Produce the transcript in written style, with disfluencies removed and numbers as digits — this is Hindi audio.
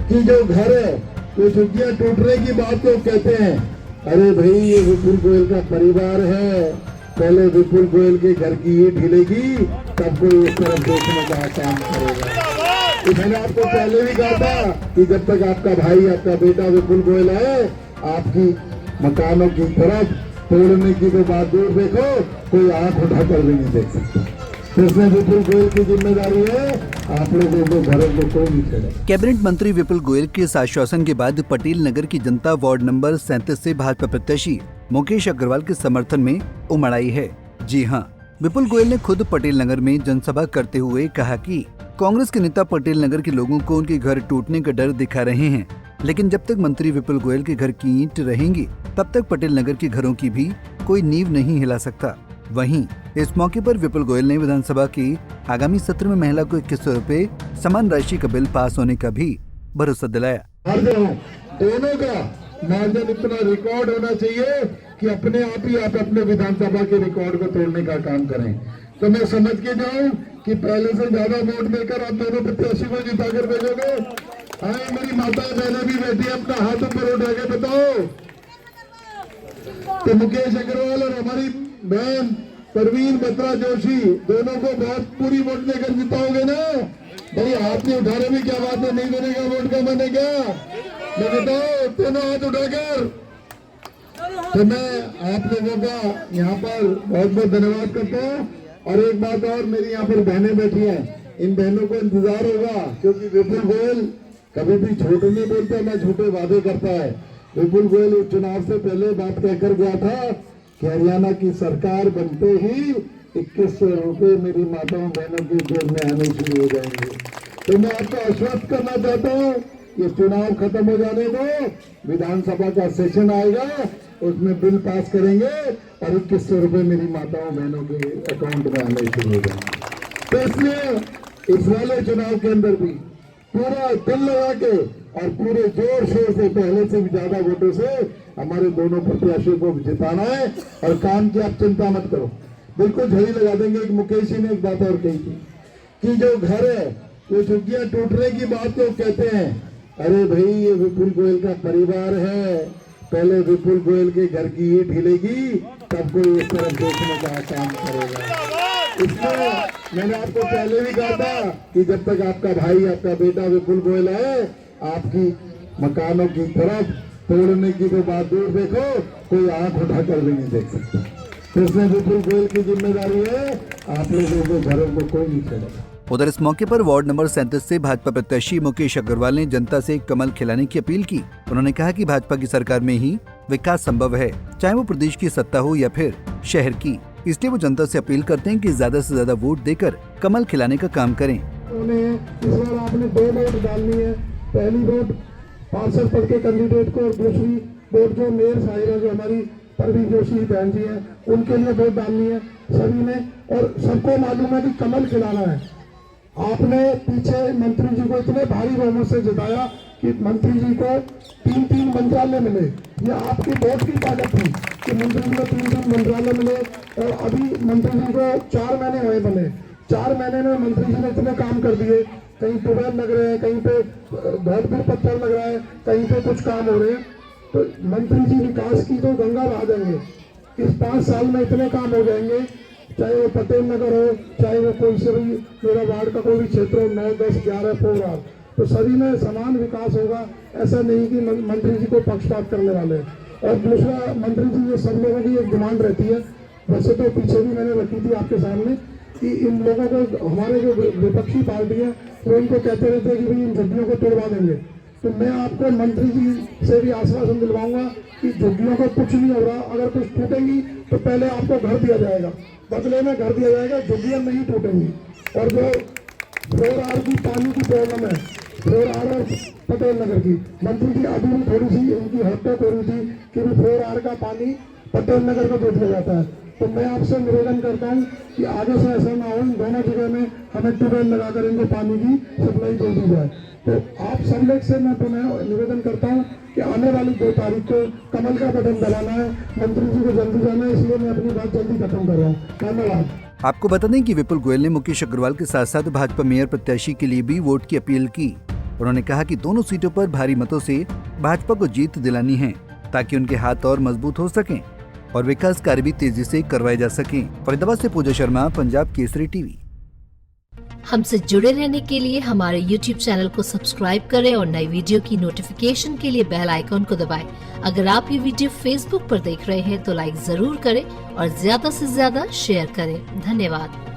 कि जो घर है वो झुग्गियां टूटने की बात तो कहते हैं। अरे भाई, ये विपुल गोयल का परिवार है, पहले विपुल गोयल के घर की ईंट हिलेगी तब कोई इस तरफ देखने का काम करेगा। मैंने आपको पहले भी कहा था कि जब तक आपका भाई, आपका बेटा विपुल गोयल है, आपकी मकानों की तरफ तोड़ने की तो बात दूर देखो, कोई आंख उठाकर भी नहीं देख सकता। इसमें विपुल गोयल की जिम्मेदारी है, आप लोगों को घरों को कोई नहीं छेड़े। कैबिनेट मंत्री विपुल गोयल के इस आश्वासन के बाद पटेल नगर की जनता वार्ड नंबर 37 से भाजपा प्रत्याशी मुकेश अग्रवाल के समर्थन में उमड़ आई है। जी हां, विपुल गोयल ने खुद पटेल नगर में जनसभा करते हुए कहा कि कांग्रेस के नेता पटेल नगर के लोगों को उनके घर टूटने का डर दिखा रहे हैं, लेकिन जब तक मंत्री विपुल गोयल के घर की ईंट रहेंगी तब तक पटेल नगर के घरों की भी कोई नींव नहीं हिला सकता। वहीं इस मौके पर विपुल गोयल ने विधानसभा के आगामी सत्र में महिला को 2100 रूपए समान राशि का बिल पास होने का भी भरोसा दिलाया। दोनों का मार्जिन इतना रिकॉर्ड होना चाहिए कि अपने आप ही आप अपने विधानसभा के रिकॉर्ड को तोड़ने का काम करें। तो मैं समझ के जाऊं कि पहले से ज्यादा वोट देकर आप दोनों प्रत्याशी को जिताकर भेजोगे। हाँ, मेरी माता बहनें भी बैठी, अपना हाथ ऊपर उठा के बताओ। तो मुकेश अग्रवाल और हमारी बहन परवीन बत्रा जोशी दोनों को बहुत पूरी वोट देकर जिताओगे ना? भाई हाथ नहीं उठाने में क्या बात है, नहीं देने का वोट का मैंने क्या मैं बताओ, दोनों हाथ उठाकर। तो मैं आप लोगों का यहाँ पर बहुत बहुत धन्यवाद करता हूँ। और एक बात और, मेरी यहाँ पर बहनें बैठी हैं, इन बहनों को इंतजार होगा, क्योंकि विपुल गोयल कभी भी झूठ नहीं बोलता, ना झूठे वादे करता है। विपुल गोयल चुनाव से पहले बात कहकर गया था कि हरियाणा की सरकार बनते ही 2100 रुपए मेरी माताओं बहनों के जेब में आने शुरू हो जाएंगे। तो मैं आपको आश्वस्त करना चाहता हूँ, ये चुनाव खत्म हो जाने दो, विधानसभा का सेशन आएगा, उसमें बिल पास करेंगे और 2100 रुपए मेरी माताओं बहनों के अकाउंट में आने शुरू हो जाएंगे। तो इसलिए इस वाले चुनाव के अंदर भी पूरा दिल लगा के और पूरे जोर शोर से, पहले से भी ज्यादा वोटों से हमारे दोनों प्रत्याशियों को जिताना है। और काम की आप चिंता मत करो, बिल्कुल झड़ी लगा देंगे। एक मुकेश जी ने एक बात और कही थी कि जो घर है वो झुग्गियां टूटने की बात तो कहते हैं। अरे भाई, ये विपुल गोयल का परिवार है, पहले विपुल गोयल के घर की ईंट हिलेगी तब कोई इस तरफ देखने का काम करेगा। इसमें मैंने आपको पहले भी कहा था कि जब तक आपका भाई, आपका बेटा विपुल गोयल है, आपकी मकानों की तरफ तोड़ने की तो बात दूर देखो, कोई आंख उठाकर भी नहीं देख सकता। इसमें विपुल गोयल की जिम्मेदारी है, आप लोगों को घरों को कोई नहीं छेड़ेगा। उधर इस मौके पर वार्ड नंबर 37 से भाजपा प्रत्याशी मुकेश अग्रवाल ने जनता से कमल खिलाने की अपील की। उन्होंने कहा कि भाजपा की सरकार में ही विकास संभव है, चाहे वो प्रदेश की सत्ता हो या फिर शहर की। इसलिए वो जनता से अपील करते हैं कि ज्यादा से ज्यादा वोट देकर कमल खिलाने का काम करें। इस बार आपने 2 वोट डालनी है। पहली वोट पार्षद पद के कैंडिडेट को, और दूसरी वोट जो मेयर साहिबा जो हमारी परवीन जोशी बहन जी है उनके लिए वोट डालनी है सभी ने। और सबको मालूम है कि कमल खिलाना है। आपने पीछे मंत्री जी को इतने भारी बहुमत से जिताया कि मंत्री जी को 3 मंत्रालय मिले। ये आपकी वोट की ताकत थी कि मंत्री जी को 3 मंत्रालय मिले। और अभी मंत्री जी को 4 महीने हुए बने। 4 महीने में मंत्री जी ने इतने काम कर दिए, कहीं ट्यूबवेल लग रहे हैं, कहीं पे धौलपुर पत्थर लग रहा है, कहीं पे कुछ काम हो रहे हैं। तो मंत्री जी विकास की तो गंगा बहा देंगे। इस 5 साल में इतने काम हो जाएंगे, चाहे वो पटेल नगर हो, चाहे वो कोई से भी मेरा वार्ड का कोई भी क्षेत्र हो, 9, 10, 11, 4 तो सभी में समान विकास होगा। ऐसा नहीं कि मंत्री जी को पक्षपात करने वाले। और दूसरा, मंत्री जी ये सब लोगों की एक डिमांड रहती है, वैसे तो पीछे भी मैंने रखी थी आपके सामने, कि इन लोगों को, हमारे जो विपक्षी पार्टी है वो इनको कहते रहते हैं कि भाई इन झुग्गियों को तोड़वा देंगे। तो मैं आपको मंत्री जी से भी आश्वासन दिलवाऊंगा कि झुग्गियों को कुछ नहीं हो रहा। अगर कुछ टूटेंगी तो पहले आपको घर दिया जाएगा, बदले में घर दिया जाएगा, झुग्गियां नहीं टूटेंगी। और जो 4R की पानी की प्रॉब्लम है, 4R और पटेल नगर की, मंत्री जी अभी भी थोड़ी सी उनकी हटक हो रही थी कि 4R का पानी पटेल नगर को दे दिया जाता है। तो मैं आपसे निवेदन करता हूँ कि आगे से ऐसा ना हो, इन दोनों जगह में हमें ट्यूबवेल लगाकर इनको पानी की सप्लाई दे दी जाए। तो आप सब लोग से मैं पुनः निवेदन करता हूँ कि आने वाली 2 तारीख को कमल का बटन दबाना है, मंत्री जी को जल्दी जाना है, इसलिए मैं अपनी बात जल्दी खत्म कर रहा हूँ। धन्यवाद। आपको बता दें कि विपुल गोयल ने मुकेश अग्रवाल के साथ साथ भाजपा मेयर प्रत्याशी के लिए भी वोट की अपील की। उन्होंने कहा कि दोनों सीटों पर भारी मतों से भाजपा को जीत दिलानी है ताकि उनके हाथ और मजबूत हो सकें और विकास कार्य भी तेजी से करवाए जा सकें। फरीदाबाद से पूजा शर्मा, पंजाब केसरी टीवी। हमसे जुड़े रहने के लिए हमारे YouTube चैनल को सब्सक्राइब करें और नई वीडियो की नोटिफिकेशन के लिए बेल आइकॉन को दबाएं। अगर आप ये वीडियो Facebook पर देख रहे हैं तो लाइक जरूर करें और ज्यादा से ज्यादा शेयर करें। धन्यवाद।